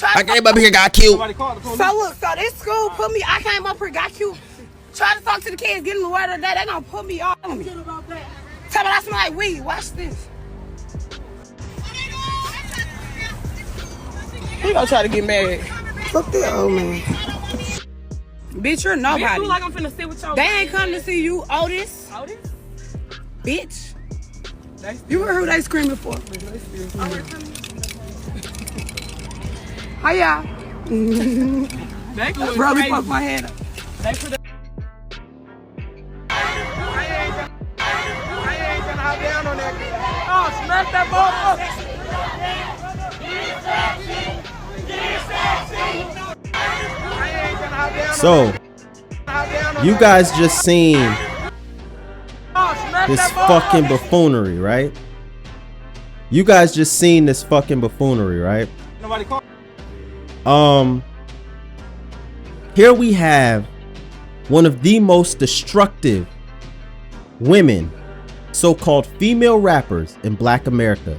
I came up here, got cute. So look, so this school put me. I came up here, got cute. Try to talk to the kids, get them the word of the day. They gonna put me on me. Tell me I smell like weed. Watch this. He gonna try to get married. Fuck that old man. Bitch, you're nobody. Bitch, like I'm finna sit with your they ain't come to see you, Otis. Otis? Bitch. You heard who they screaming for. Hiya. Bro, we fucked my head up. I ain't gonna hop down on that. Oh, smack that ball up. So, you guys just seen this fucking buffoonery, right? You guys just seen this fucking buffoonery, right? Nobody called. Here we have one of the most destructive women, so-called female rappers in Black America.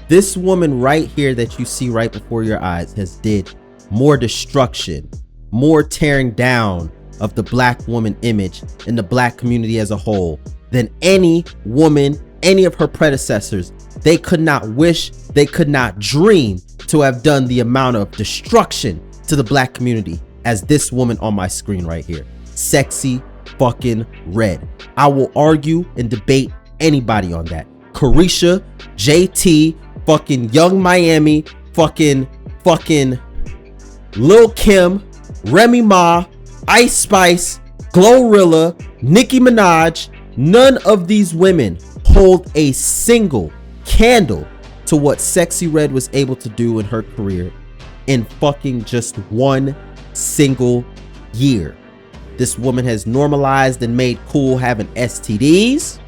This woman right here that you see right before your eyes has did more destruction, more tearing down of the Black woman image in the Black community as a whole than any woman, any of her predecessors. They could not wish, they could not dream to have done the amount of destruction to the Black community as this woman on my screen right here. Sexy fucking Red. I will argue and debate anybody on that. Carisha, JT, fucking Young Miami, fucking Lil Kim, Remy Ma, Ice Spice, Glorilla, Nicki Minaj. None of these women hold a single candle to what Sexyy Red was able to do in her career in fucking just one single year. This woman has normalized and made cool having STDs,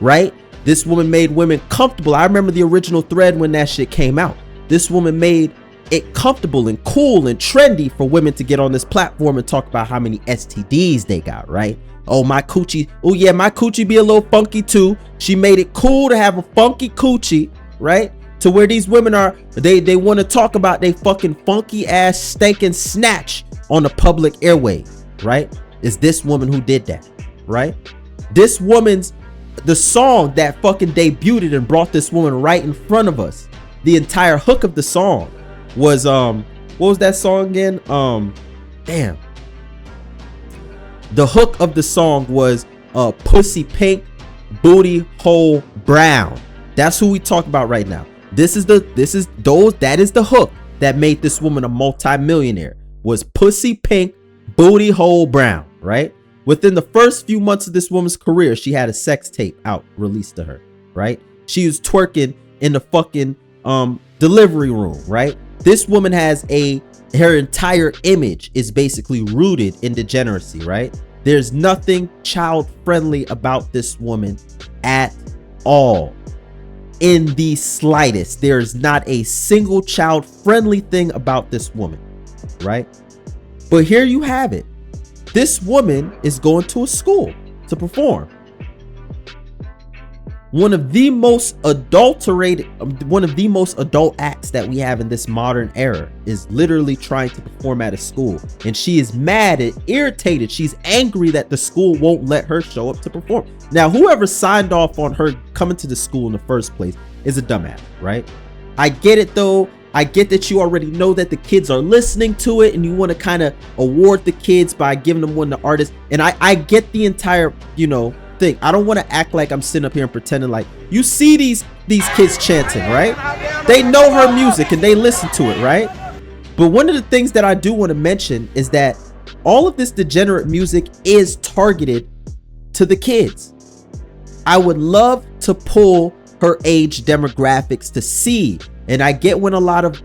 right? This woman made women comfortable. I remember the original thread when that shit came out. This woman made it comfortable and cool and trendy for women to get on this platform and talk about how many STDs they got, right? Oh, my coochie. Oh yeah, my coochie be a little funky too. She made it cool to have a funky coochie, right? To where these women are, they want to talk about they fucking funky ass stinking snatch on the public airway, right? It's this woman who did that, right? This woman's, the song that fucking debuted and brought this woman right in front of us. The entire hook of the song was what was that song again? Damn. The hook of the song was pussy pink, booty hole brown. That's who we talk about right now. That is the hook that made this woman a multi-millionaire, was pussy pink, booty hole brown, right? Within the first few months of this woman's career, she had a sex tape out released to her, right? She was twerking in the fucking delivery room, right? This woman has her entire image is basically rooted in degeneracy, right? There's nothing child friendly about this woman at all. In the slightest. There's not a single child friendly thing about this woman, right? But here you have it. This woman is going to a school to perform. One of the most adult acts that we have in this modern era is literally trying to perform at a school. And she is mad and irritated. She's angry that the school won't let her show up to perform. Now, whoever signed off on her coming to the school in the first place is a dumbass, right? I get it though. I get that you already know that the kids are listening to it and you want to kind of award the kids by giving them one of the artists. And I get the entire, thing. I don't want to act like I'm sitting up here and pretending like you see these kids chanting, right? They know her music and they listen to it, right? But one of the things that I do want to mention is that all of this degenerate music is targeted to the kids. I would love to pull her age demographics to see, and I get when a lot of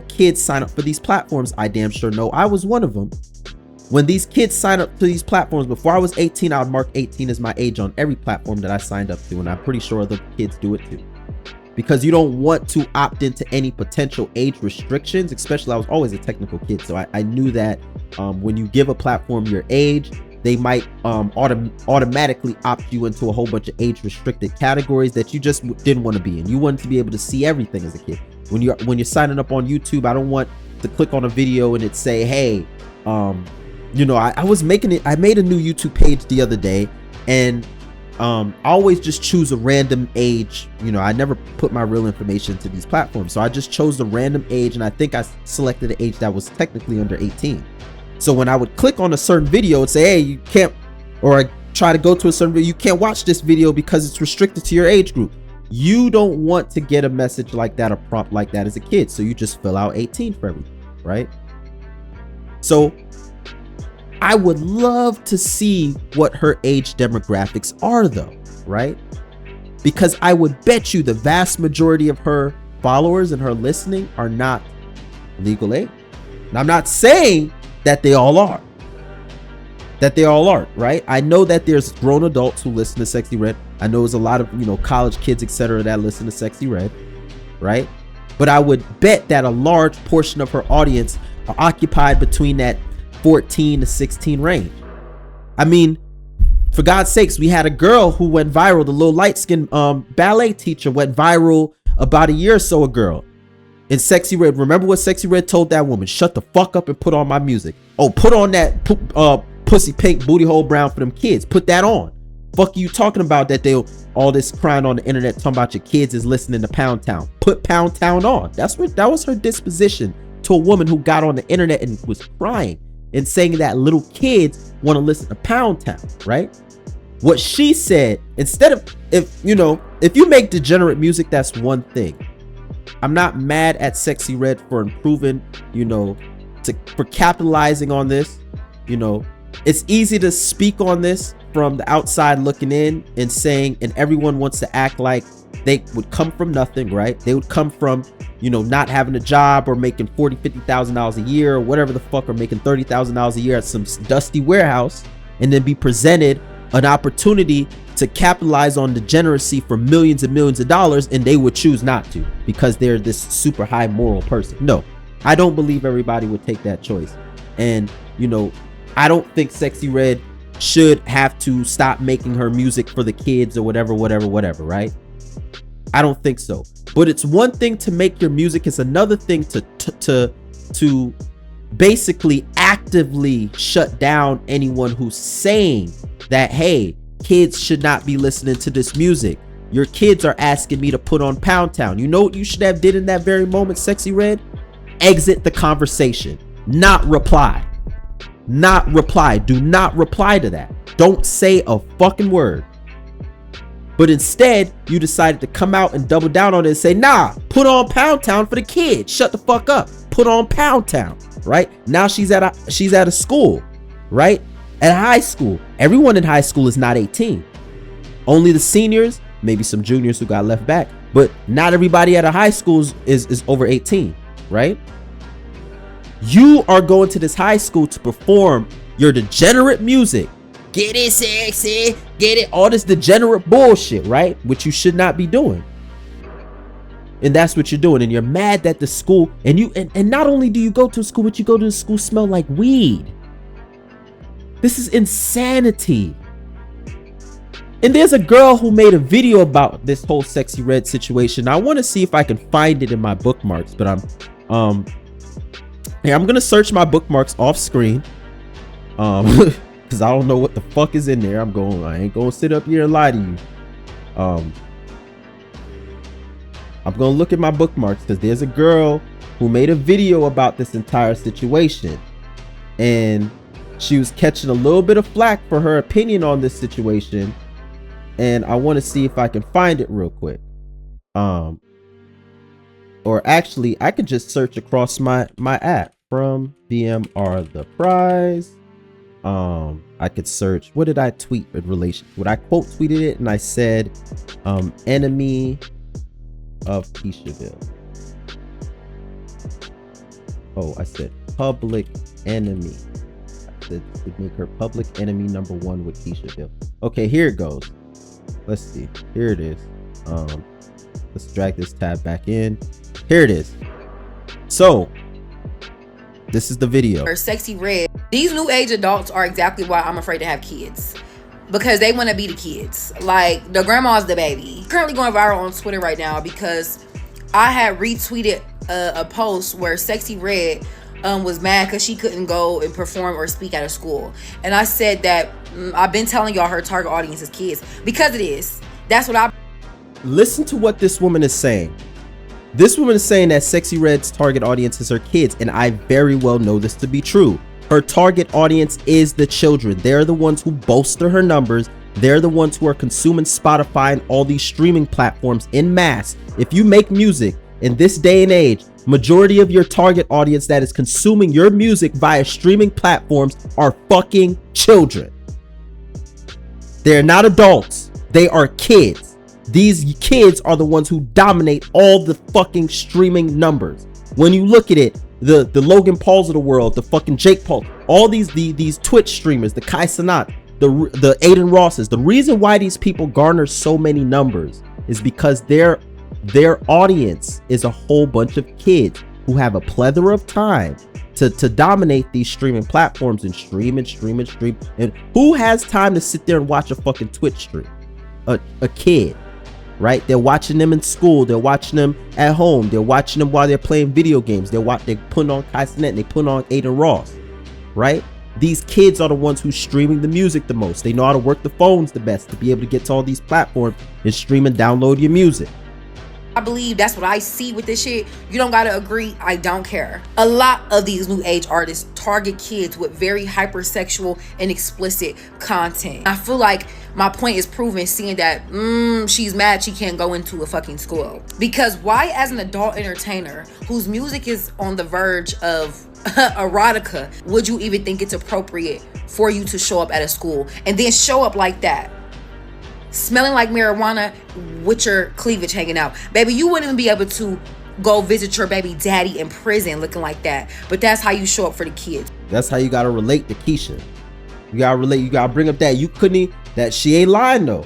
kids sign up for these platforms. I damn sure know I was one of them. When these kids sign up to these platforms, before I was 18, I would mark 18 as my age on every platform that I signed up to. And I'm pretty sure other kids do it too. Because you don't want to opt into any potential age restrictions, especially I was always a technical kid. So I knew that when you give a platform your age, they might automatically opt you into a whole bunch of age restricted categories that you just didn't want to be in. You wanted to be able to see everything as a kid. When you're signing up on YouTube, I don't want to click on a video and it say, hey, you know, I made a new YouTube page the other day, and I always just choose a random age. You know, I never put my real information into these platforms, so I just chose a random age, and I think I selected an age that was technically under 18. So when I would click on a certain video and say, hey, you can't, or I try to go to a certain video, you can't watch this video because it's restricted to your age group. You don't want to get a message like that, a prompt like that as a kid, so you just fill out 18 for everything, right? So I would love to see what her age demographics are though, right? Because I would bet you the vast majority of her followers and her listening are not legal age. And I'm not saying that they all are. Right? I know that there's grown adults who listen to Sexyy Red. I know there's a lot of, you know, college kids, etc., that listen to Sexyy Red, right? But I would bet that a large portion of her audience are occupied between that 14 to 16 range. I mean, for God's sakes, we had a girl who went viral. The little light-skinned ballet teacher went viral about a year or so ago. In Sexyy Red, remember what Sexyy Red told that woman? Shut the fuck up and put on my music. Oh, put on that pussy pink booty hole brown for them kids. Put that on. Fuck you talking about that they'll all this crying on the internet talking about your kids is listening to Pound Town. Put Pound Town on. That was her disposition to a woman who got on the internet and was crying and saying that little kids want to listen to Pound Town, right? What she said, instead of, if you make degenerate music, that's one thing. I'm not mad at Sexyy Red for improving, for capitalizing on this. It's easy to speak on this from the outside looking in and saying, and everyone wants to act like they would come from nothing, right? They would come from, not having a job or making $40,000, $50,000 a year or whatever the fuck, or making $30,000 a year at some dusty warehouse, and then be presented an opportunity to capitalize on degeneracy for millions and millions of dollars, and they would choose not to because they're this super high moral person. No, I don't believe everybody would take that choice. And, I don't think Sexyy Red should have to stop making her music for the kids or whatever, right? I don't think so. But it's one thing to make your music, it's another thing to basically actively shut down anyone who's saying that, hey, kids should not be listening to this music. Your kids are asking me to put on Pound Town. You know what you should have did in that very moment, Sexyy Red? Exit the conversation, not reply. Not reply. Do not reply to that. Don't say a fucking word. But instead, you decided to come out and double down on it and say, nah, put on Pound Town for the kids. Shut the fuck up. Put on Pound Town, right? Now she's at a school, right? At a high school. Everyone in high school is not 18. Only the seniors, maybe some juniors who got left back, but not everybody at a high school is over 18, right? You are going to this high school to perform your degenerate music. Get it sexy, get it, all this degenerate bullshit, right? Which you should not be doing. And that's what you're doing. And you're mad that the school, and not only do you go to school, but you go to the school smell like weed. This is insanity. And there's a girl who made a video about this whole Sexyy Red situation. I want to see if I can find it in my bookmarks, but I'm gonna search my bookmarks off screen, because I don't know what the fuck is in there. I ain't gonna sit up here and lie to you. I'm gonna look at my bookmarks because there's a girl who made a video about this entire situation, and she was catching a little bit of flack for her opinion on this situation, and I want to see if I can find it real quick. Or actually, I could just search across my app from BMR the prize. I could search, what did I tweet in relation? What I quote tweeted it, and I said, enemy of Keishaville. Oh, I said public enemy. I said would make her public enemy number 1 with Keishaville. Okay, here it goes. Let's see. Here it is. Let's drag this tab back in. Here it is. So this is the video. Sexyy Red. These new age adults are exactly why I'm afraid to have kids, because they want to be the kids. Like, the grandma's the baby. Currently going viral on Twitter right now because I had retweeted a post where Sexyy Red was mad because she couldn't go and perform or speak at a school. And I said that I've been telling y'all her target audience is kids, because it is. That's what I... Listen to what this woman is saying. This woman is saying that Sexyy Red's target audience is her kids, and I very well know this to be true. Her target audience is the children. They're the ones who bolster her numbers. They're the ones who are consuming Spotify and all these streaming platforms in mass. If you make music in this day and age, majority of your target audience that is consuming your music via streaming platforms are fucking children. They're not adults. They are kids. These kids are the ones who dominate all the fucking streaming numbers. When you look at it, the Logan Pauls of the world, the fucking Jake Paul, all these Twitch streamers, the Kai Cenat, the Aiden Rosses, the reason why these people garner so many numbers is because their audience is a whole bunch of kids who have a plethora of time to dominate these streaming platforms and stream. And who has time to sit there and watch a fucking Twitch stream? A kid, right? They're watching them in school. They're watching them at home. They're watching them while they're playing video games. They're putting on Kai Cenat and they put on Aiden Ross, right? These kids are the ones who's streaming the music the most. They know how to work the phones the best to be able to get to all these platforms and stream and download your music. I believe that's what I see with this shit. You don't gotta agree, I don't care. A lot of these new age artists target kids with very hypersexual and explicit content. I feel like my point is proven seeing that she's mad she can't go into a fucking school. Because why, as an adult entertainer whose music is on the verge of erotica, would you even think it's appropriate for you to show up at a school and then show up like that, smelling like marijuana with your cleavage hanging out? Baby, you wouldn't even be able to go visit your baby daddy in prison looking like that. But that's how you show up for the kids. That's how you gotta relate to Keisha. You gotta relate. You gotta bring up that you couldn't. That she ain't lying though.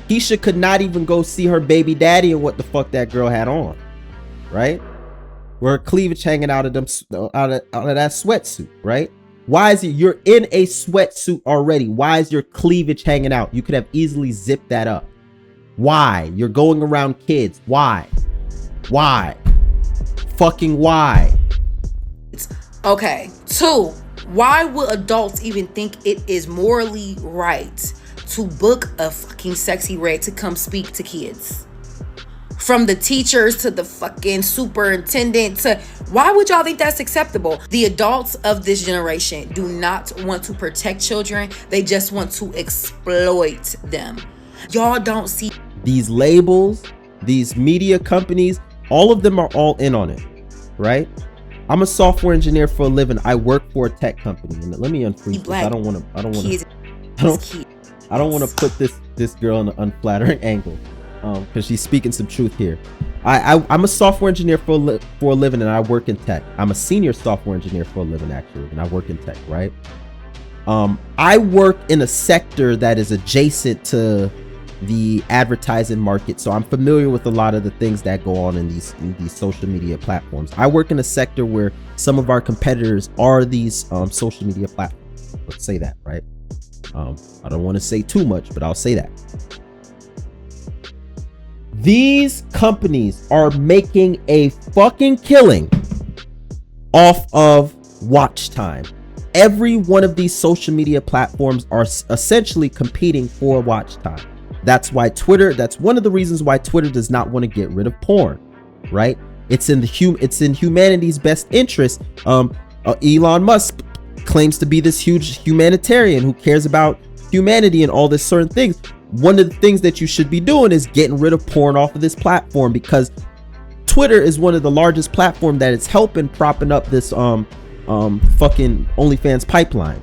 Keisha could not even go see her baby daddy and what the fuck that girl had on, right? Where her cleavage hanging out of them, out of that sweatsuit, right? Why is it you're in a sweatsuit already? Why is your cleavage hanging out? You could have easily zipped that up. Why? You're going around kids. Why? Why? Fucking why? Okay. 2, why would adults even think it is morally right to book a fucking Sexyy Red to come speak to kids? From the teachers to the fucking superintendent to... Why would y'all think that's acceptable? The adults of this generation do not want to protect children. They just want to exploit them. Y'all don't see... These labels, these media companies, all of them are all in on it, right? I'm a software engineer for a living. I work for a tech company. And let me unfreeze this. I don't want to put this girl in an unflattering angle. Because she's speaking some truth here. I'm a software engineer for a living, and I work in tech. I'm a senior software engineer for a living, actually, and I work in tech, right? I work in a sector that is adjacent to the advertising market, so I'm familiar with a lot of the things that go on in these social media platforms. I work in a sector where some of our competitors are these social media platforms. Let's say that, right? I don't want to say too much, but I'll say that. These companies are making a fucking killing off of watch time. Every one of these social media platforms are essentially competing for watch time. That's why that's one of the reasons why Twitter does not want to get rid of porn, right? It's in humanity's best interest. Elon Musk claims to be this huge humanitarian who cares about humanity and all this certain things. One of the things that you should be doing is getting rid of porn off of this platform, because Twitter is one of the largest platforms that is helping propping up this fucking OnlyFans pipeline,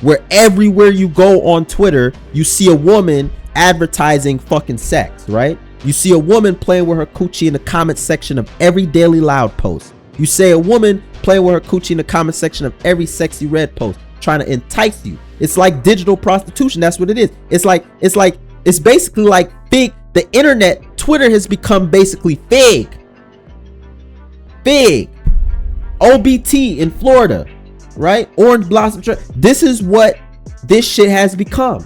where everywhere you go on Twitter, you see a woman advertising fucking sex, right? You see a woman playing with her coochie in the comment section of every Daily Loud post. You say a woman playing with her coochie in the comment section of every Sexyy Red post, trying to entice you. It's like digital prostitution. That's what it is. It's basically like Fig. The internet, Twitter has become basically Fig. OBT in Florida, right? Orange Blossom. This is what this shit has become,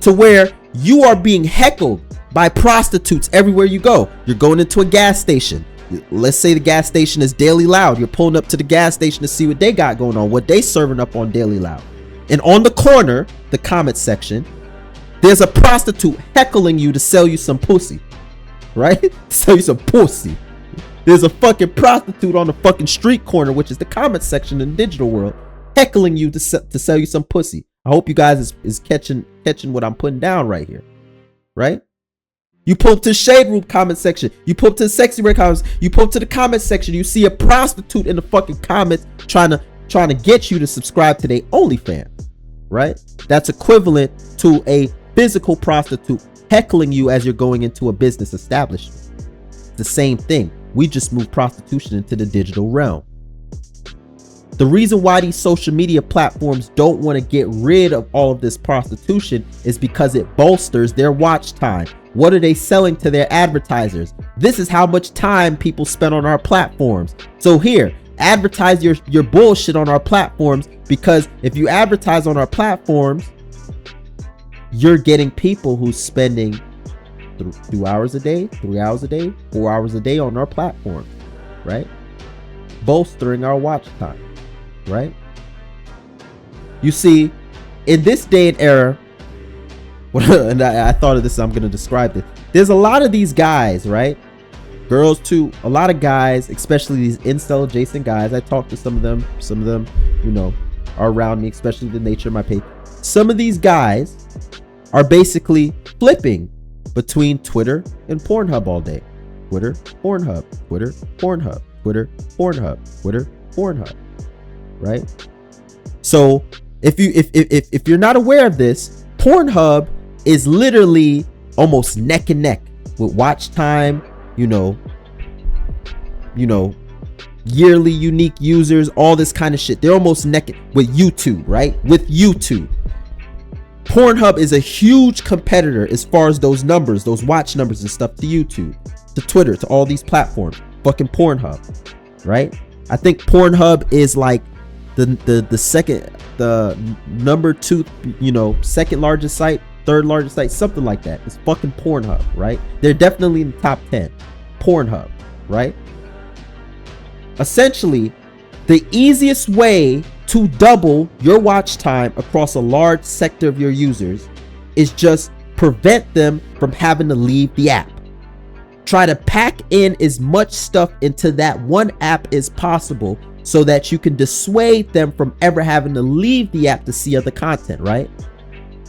to where you are being heckled by prostitutes everywhere you go. You're going into a gas station. let's say the gas station is Daily Loud. You're pulling up to the gas station to see what they got going on, what they serving up on Daily Loud. And on the corner, the comment section, there's a prostitute heckling you to sell you some pussy, right? Sell you some pussy. There's a fucking prostitute on the fucking street corner, which is the comment section in the digital world, heckling you to sell you some pussy. I hope you guys is catching what I'm putting down right here, right? You pull up to the Shade Room comment section. You pull up to the Sexy Ray comments. You pull up to the comment section. You see a prostitute in the fucking comments trying to get you to subscribe to their OnlyFans, right? That's equivalent to a physical prostitute heckling you as you're going into a business establishment. It's the same thing. We just moved prostitution into the digital realm. The reason why these social media platforms don't want to get rid of all of this prostitution is because it bolsters their watch time. What are they selling to their advertisers? This is how much time people spend on our platforms. So here, advertise your bullshit on our platforms, because if you advertise on our platforms, you're getting people who's spending 2 hours a day, 3 hours a day, 4 hours a day on our platform, right? Bolstering our watch time, right? You see, in this day and era, and I thought of this, I'm going to describe this. There's a lot of these guys, right? Girls too, a lot of guys, especially these incel adjacent guys. I talked to some of them, you know, are around me, especially the nature of my page. Some of these guys are basically flipping between Twitter and Pornhub all day. Twitter, Pornhub, Twitter, Pornhub, Twitter, Pornhub, Twitter, Pornhub, right? So if you're not aware of this, Pornhub is literally almost neck and neck with watch time, you know, yearly unique users, all this kind of shit. They're almost neck with YouTube, right? With YouTube. Pornhub is a huge competitor as far as those numbers, those watch numbers and stuff, to YouTube, to Twitter, to all these platforms. Fucking Pornhub, right? I think Pornhub is like the number 2, you know, second largest site, third largest site, something like that. It's fucking Pornhub, right? They're definitely in the top 10. Pornhub, right? Essentially, the easiest way to double your watch time across a large sector of your users is just prevent them from having to leave the app. Try to pack in as much stuff into that one app as possible so that you can dissuade them from ever having to leave the app to see other content, right?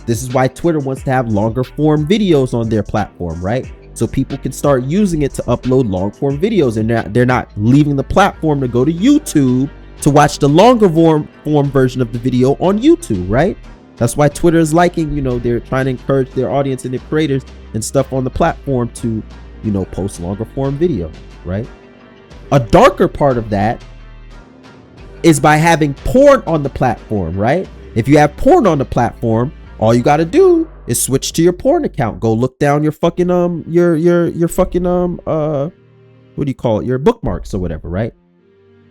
This is why Twitter wants to have longer form videos on their platform, right? So people can start using it to upload long form videos, and they're not leaving the platform to go to YouTube to watch the longer form version of the video on YouTube, right? That's why Twitter is liking, you know, they're trying to encourage their audience and their creators and stuff on the platform to, you know, post longer form video, right? A darker part of that is by having porn on the platform, right? If you have porn on the platform, all you got to do is switch to your porn account. Go look down your fucking your fucking what do you call it? Your bookmarks or whatever, right?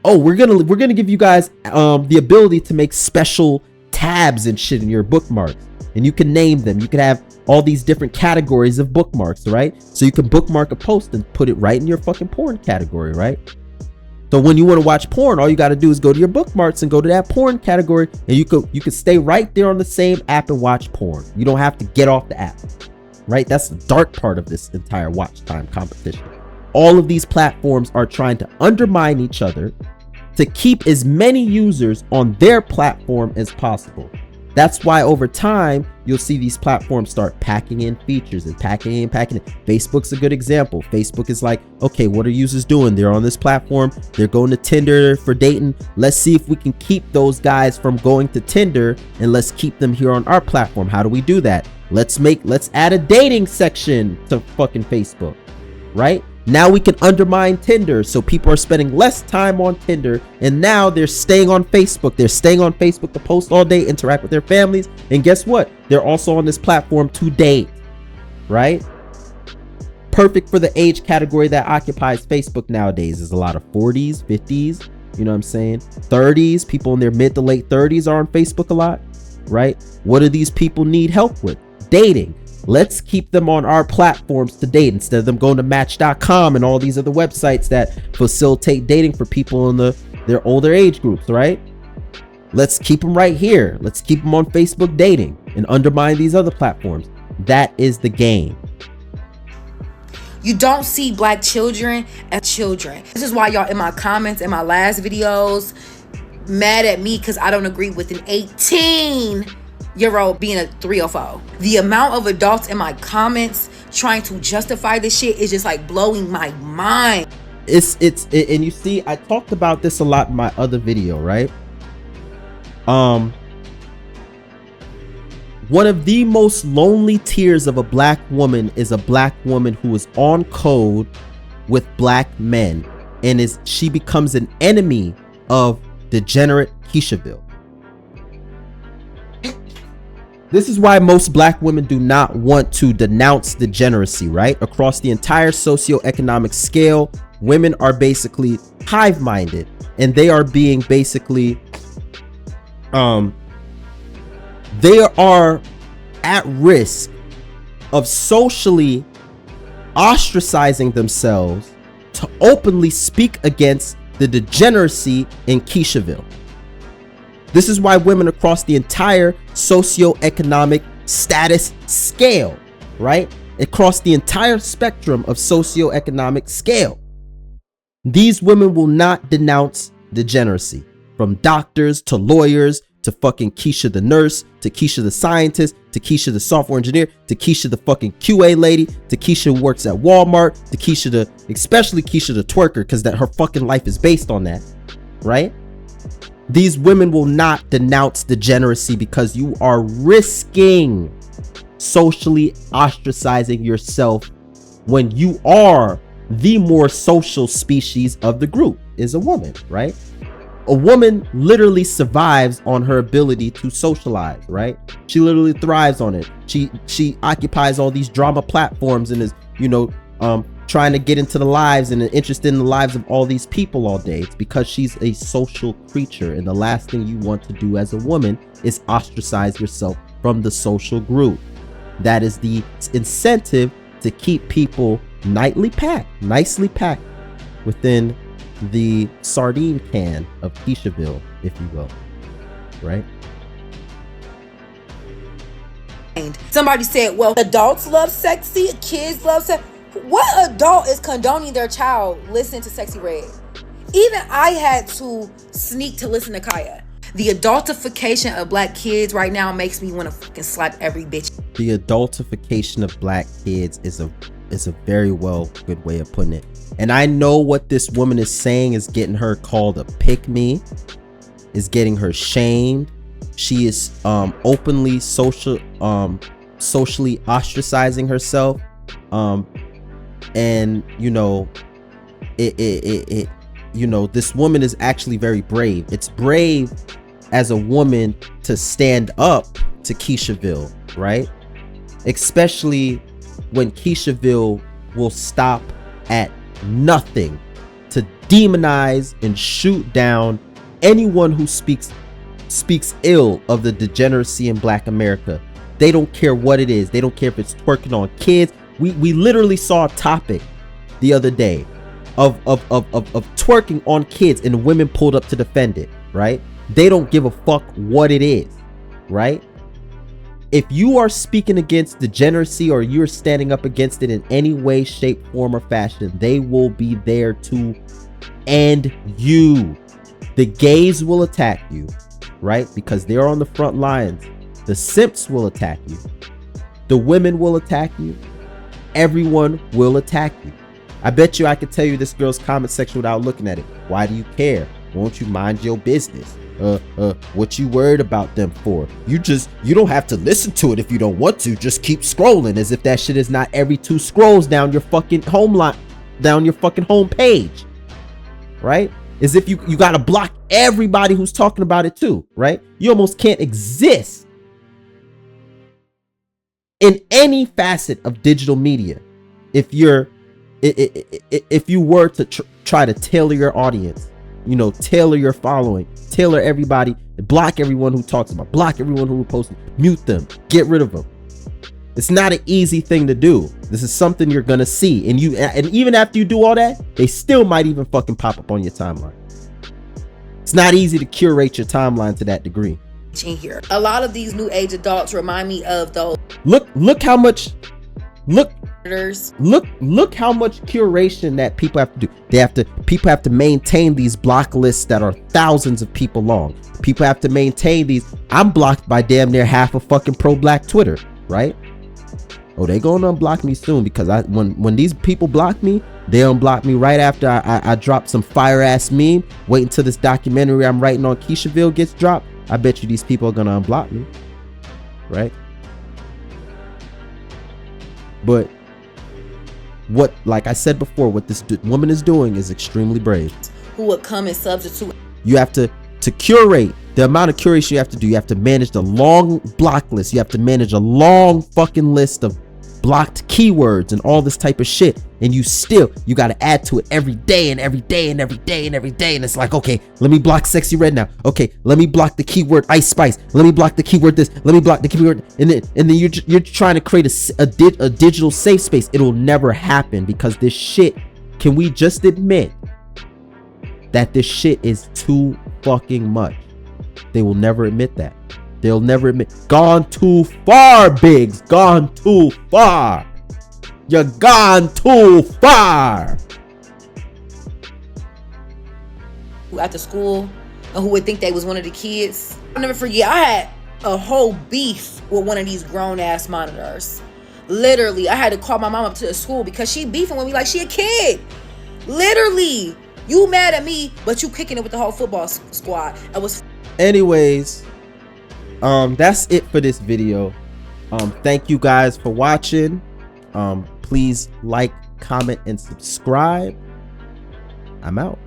Oh, we're gonna give you guys the ability to make special tabs and shit in your bookmarks, and you can name them. You can have all these different categories of bookmarks, right? So you can bookmark a post and put it right in your fucking porn category, right? So when you want to watch porn, all you got to do is go to your bookmarks and go to that porn category, and you could stay right there on the same app and watch porn. You don't have to get off the app, right? That's the dark part of this entire watch time competition. All of these platforms are trying to undermine each other to keep as many users on their platform as possible. That's why over time, you'll see these platforms start packing in features and packing in. Facebook's a good example. Facebook is like, okay, what are users doing? Let's on this platform. They're going to Tinder for dating. Let's see if we can keep those guys from going to Tinder, and let's keep them here on our platform. How do we do that? Let's add a dating section to fucking Facebook, right? Now we can undermine Tinder, so people are spending less time on Tinder, and now they're staying on Facebook. They're staying on Facebook to post all day, interact with their families, and guess what? They're also on this platform to date, right? Perfect for the age category that occupies Facebook nowadays. Is a lot of 40s, 50s, you know what I'm saying? 30s, people in their mid to late 30s are on Facebook a lot, right? What do these people need help with? Dating. Let's keep them on our platforms to date instead of them going to match.com and all these other websites that facilitate dating for people in their older age groups, right? Let's keep them right here. Let's keep them on Facebook dating and undermine these other platforms. That is the game. You don't see black children as children. This is why y'all in my comments in my last videos mad at me because I don't agree with an 18-year-old being a 304. The amount of adults in my comments trying to justify this shit is just like blowing my mind. It's and you see, I talked about this a lot in my other video, right? One of the most lonely tiers of a black woman is a black woman who is on code with black men, and she becomes an enemy of degenerate Keishaville. This is why most black women do not want to denounce degeneracy, right? Across the entire socioeconomic scale, women are basically hive-minded, and they are being basically they are at risk of socially ostracizing themselves to openly speak against the degeneracy in Keishaville. This is why women across the entire socioeconomic status scale, right? Across the entire spectrum of socioeconomic scale, these women will not denounce degeneracy. From doctors to lawyers to fucking Keisha the nurse, to Keisha the scientist, to Keisha the software engineer, to Keisha the fucking QA lady, to Keisha who works at Walmart, to Keisha especially Keisha the twerker, because that her fucking life is based on that, right? These women will not denounce degeneracy because you are risking socially ostracizing yourself when you are the more social species of the group is a woman, right? A woman literally survives on her ability to socialize, right? She literally thrives on it. She occupies all these drama platforms and is, trying to get into the lives and interested in the lives of all these people all day. It's because she's a social creature, and the last thing you want to do as a woman is ostracize yourself from the social group. That is the incentive to keep people nicely packed within the sardine can of Keishaville, if you will, right? Somebody said, well, adults love sexy, kids love sex. What adult is condoning their child listening to Sexyy Red? Even I had to sneak to listen to Kaya. The adultification of black kids right now makes me want to fucking slap every bitch. The adultification of black kids is a very good way of putting it. And I know what this woman is saying is getting her called a pick-me, is getting her shamed. She is openly socially ostracizing herself. And this woman is actually very brave. It's brave as a woman to stand up to Keishaville, right? Especially when Keishaville will stop at nothing to demonize and shoot down anyone who speaks ill of the degeneracy in Black America. They don't care what it is. They don't care if it's twerking on kids. We literally saw a topic the other day of twerking on kids, and women pulled up to defend it, right? They don't give a fuck what it is, right? If you are speaking against degeneracy or you're standing up against it in any way, shape, form, or fashion, they will be there to end you. The gays will attack you, right? Because they're on the front lines. The simps will attack you. The women will attack you. Everyone will attack you. I bet you I could tell you this girl's comment section without looking at it. Why do you care? Won't you mind your business? What you worried about them for? You don't have to listen to it if you don't want to. Just keep scrolling, as if that shit is not every 2 scrolls down your fucking down your fucking home page, right? As if you gotta block everybody who's talking about it too, right? You almost can't exist in any facet of digital media if you were to try to tailor your audience, tailor your following, tailor everybody, block everyone who talks about, block everyone who posts, mute them, get rid of them. It's not an easy thing to do. This is something you're gonna see, and even after you do all that, they still might even fucking pop up on your timeline. It's not easy to curate your timeline to that degree. In here, a lot of these new age adults remind me of those. Look how much. Look how much curation that people have to do. People have to maintain these block lists that are thousands of people long. People have to maintain these. I'm blocked by damn near half of fucking pro-black Twitter, right? Oh, they gonna unblock me soon, because when these people block me, they unblock me right after I drop some fire ass meme. Wait until this documentary I'm writing on Keishaville gets dropped. I bet you these people are gonna unblock me, right? But what, like I said before, what this woman is doing is extremely brave. Who would come and substitute? You have to curate the amount of curation you have to do. You have to manage the long block list. You have to manage a long fucking list of blocked keywords and all this type of shit. And you got to add to it every day and every day and every day and every day. And it's like, okay, let me block Sexy Red now. Okay, let me block the keyword Ice Spice. Let me block the keyword this. Let me block the keyword. And then you're trying to create a digital safe space. It'll never happen, because this shit, can we just admit that this shit is too fucking much? They will never admit that. They'll never admit. Gone too far, Biggs. Gone too far. You're gone too far. At the school, and who would think they was one of the kids. I'll never forget, I had a whole beef with one of these grown ass monitors. Literally, I had to call my mom up to the school because she beefing with me like she a kid. Literally, you mad at me, but you kicking it with the whole football squad. Anyways, that's it for this video. Thank you guys for watching. Please like, comment, and subscribe. I'm out.